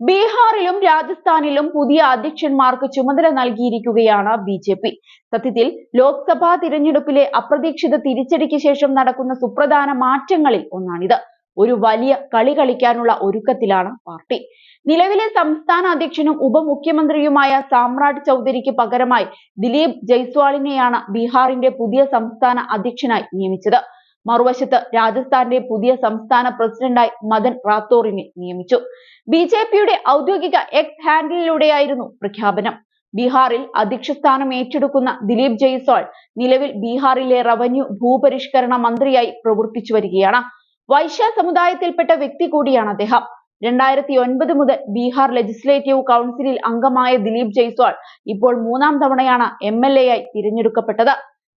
ബീഹാറിലും രാജസ്ഥാനിലും പുതിയ അധ്യക്ഷന്മാർക്ക് ചുമതല നൽകിയിരിക്കുകയാണ് ബി.ജെ.പി. സത്യത്തിൽ ലോക്സഭാ തിരഞ്ഞെടുപ്പിലെ അപ്രതീക്ഷിത തിരിച്ചടിക്ക് ശേഷം നടക്കുന്ന സുപ്രധാന മാറ്റങ്ങളിൽ ഒന്നാണിത്. ഒരു വലിയ കളി കളിക്കാനുള്ള ഒരുക്കത്തിലാണ് പാർട്ടി. നിലവിലെ സംസ്ഥാന അധ്യക്ഷനും ഉപമുഖ്യമന്ത്രിയുമായ സാമ്രാട്ട് ചൗധരിക്ക് പകരമായി ദിലീപ് ജയ്സ്വാളിനെയാണ് ബീഹാറിന്റെ പുതിയ സംസ്ഥാന അധ്യക്ഷനായി നിയമിച്ചത്. മറുവശത്ത് രാജസ്ഥാന്റെ പുതിയ സംസ്ഥാന പ്രസിഡന്റായി മദൻ റാത്തോറിനെ നിയമിച്ചു. ബി.ജെ.പിയുടെ ഔദ്യോഗിക എക്സ് ഹാൻഡിലൂടെയായിരുന്നു പ്രഖ്യാപനം. ബീഹാറിൽ അധ്യക്ഷസ്ഥാനം ഏറ്റെടുക്കുന്ന ദിലീപ് ജയ്സ്വാൾ നിലവിൽ ബീഹാറിലെ റവന്യൂ ഭൂപരിഷ്കരണ മന്ത്രിയായി പ്രവർത്തിച്ചു വരികയാണ്. വൈശ്യ സമുദായത്തിൽപ്പെട്ട വ്യക്തി കൂടിയാണ് അദ്ദേഹം. 2009 മുതൽ ബീഹാർ ലെജിസ്ലേറ്റീവ് കൗൺസിലിൽ അംഗമായ ദിലീപ് ജയ്സ്വാൾ ഇപ്പോൾ 3ാം തവണയാണ് MLA ആയി തിരഞ്ഞെടുക്കപ്പെട്ടത്.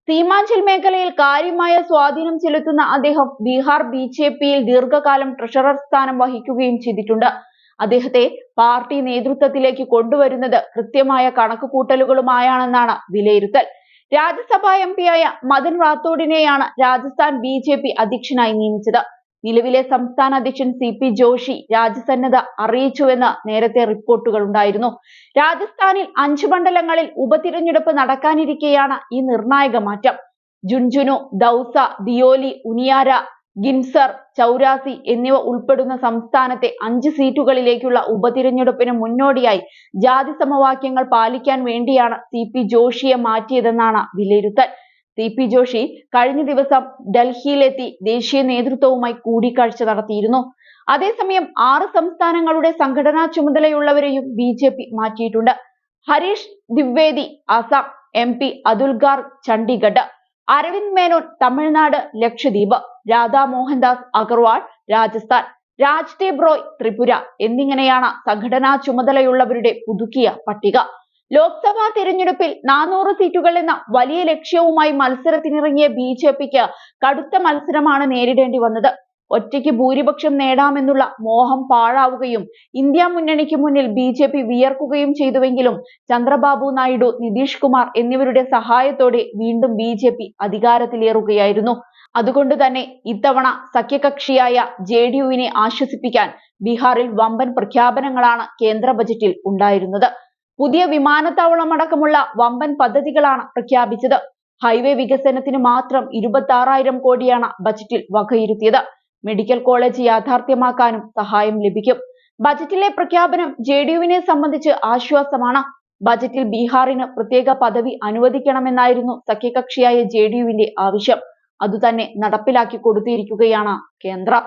സീമാഞ്ചൽ മേഖലയിൽ കാര്യമായ സ്വാധീനം ചെലുത്തുന്ന അദ്ദേഹം ബീഹാർ ബി.ജെ.പിയിൽ ദീർഘകാലം ട്രഷറർ സ്ഥാനം വഹിക്കുകയും ചെയ്തിട്ടുണ്ട്. അദ്ദേഹത്തെ പാർട്ടി നേതൃത്വത്തിലേക്ക് കൊണ്ടുവരുന്നത് കൃത്യമായ കണക്കുകൂട്ടലുകളുമായാണെന്നാണ് വിലയിരുത്തൽ. രാജ്യസഭാ എംപിയായ മദൻ റാത്തോഡിനെയാണ് രാജസ്ഥാൻ ബി.ജെ.പി അധ്യക്ഷനായി നിയമിച്ചത്. നിലവിലെ സംസ്ഥാന അധ്യക്ഷൻ CP ജോഷി രാജ്യസന്നദ്ധ അറിയിച്ചുവെന്ന് നേരത്തെ റിപ്പോർട്ടുകൾ ഉണ്ടായിരുന്നു. രാജസ്ഥാനിൽ 5 മണ്ഡലങ്ങളിൽ ഉപതിരഞ്ഞെടുപ്പ് നടക്കാനിരിക്കെയാണ് ഈ നിർണായക മാറ്റം. ജുൻജുനു, ദൌസ, ദിയോലി, ഉനിയാര, ഗിൻസർ, ചൗരാസി എന്നിവ ഉൾപ്പെടുന്ന സംസ്ഥാനത്തെ 5 സീറ്റുകളിലേക്കുള്ള ഉപതിരഞ്ഞെടുപ്പിന് മുന്നോടിയായി ജാതി സമവാക്യങ്ങൾ പാലിക്കാൻ വേണ്ടിയാണ് CP ജോഷിയെ മാറ്റിയതെന്നാണ് വിലയിരുത്തൽ. CP ജോഷി കഴിഞ്ഞ ദിവസം ഡൽഹിയിലെത്തി ദേശീയ നേതൃത്വവുമായി കൂടിക്കാഴ്ച നടത്തിയിരുന്നു. അതേസമയം 6 സംസ്ഥാനങ്ങളുടെ സംഘടനാ ചുമതലയുള്ളവരെയും ബി.ജെ.പി മാറ്റിയിട്ടുണ്ട്. ഹരീഷ് ദ്വിവേദി ആസാം, MP അതുൽ ഗാർ ചണ്ഡീഗഡ്, അരവിന്ദ് മേനോൻ തമിഴ്നാട് ലക്ഷദ്വീപ്, രാധാ മോഹൻദാസ് അഗർവാൾ രാജസ്ഥാൻ, രാജ്ദീപ് റോയ് ത്രിപുര എന്നിങ്ങനെയാണ് സംഘടനാ ചുമതലയുള്ളവരുടെ പുതുക്കിയ പട്ടിക. ലോക്സഭാ തിരഞ്ഞെടുപ്പിൽ 400 സീറ്റുകൾ എന്ന വലിയ ലക്ഷ്യവുമായി മത്സരത്തിനിറങ്ങിയ ബി.ജെ.പിക്ക് കടുത്ത മത്സരമാണ് നേരിടേണ്ടി വന്നത്. ഒറ്റയ്ക്ക് ഭൂരിപക്ഷം നേടാമെന്നുള്ള മോഹം പാഴാവുകയും ഇന്ത്യ മുന്നണിക്ക് മുന്നിൽ ബി.ജെ.പി വിയർക്കുകയും ചെയ്തുവെങ്കിലും ചന്ദ്രബാബു നായിഡു, നിതീഷ് കുമാർ എന്നിവരുടെ സഹായത്തോടെ വീണ്ടും ബി.ജെ.പി അധികാരത്തിലേറുകയായിരുന്നു. അതുകൊണ്ട് തന്നെ ഇത്തവണ സഖ്യകക്ഷിയായ JDUവിനെ ആശ്വസിപ്പിക്കാൻ ബീഹാറിൽ വമ്പൻ പ്രഖ്യാപനങ്ങളാണ് കേന്ദ്ര ബജറ്റിൽ ഉണ്ടായിരുന്നത്. പുതിയ വിമാനത്താവളമടക്കമുള്ള വമ്പൻ പദ്ധതികളാണ് പ്രഖ്യാപിച്ചത്. ഹൈവേ വികസനത്തിന് മാത്രം 26,000 കോടിയാണ് ബജറ്റിൽ വകയിരുത്തിയത്. മെഡിക്കൽ കോളേജ് യാഥാർത്ഥ്യമാക്കാനും സഹായം ലഭിക്കും. ബജറ്റിലെ പ്രഖ്യാപനം JDUവിനെ സംബന്ധിച്ച് ആശ്വാസമാണ്. ബജറ്റിൽ ബീഹാറിന് പ്രത്യേക പദവി അനുവദിക്കണമെന്നായിരുന്നു സഖ്യകക്ഷിയായ JDUവിന്റെ ആവശ്യം. അതുതന്നെ നടപ്പിലാക്കി കൊടുത്തിരിക്കുകയാണ് കേന്ദ്രം.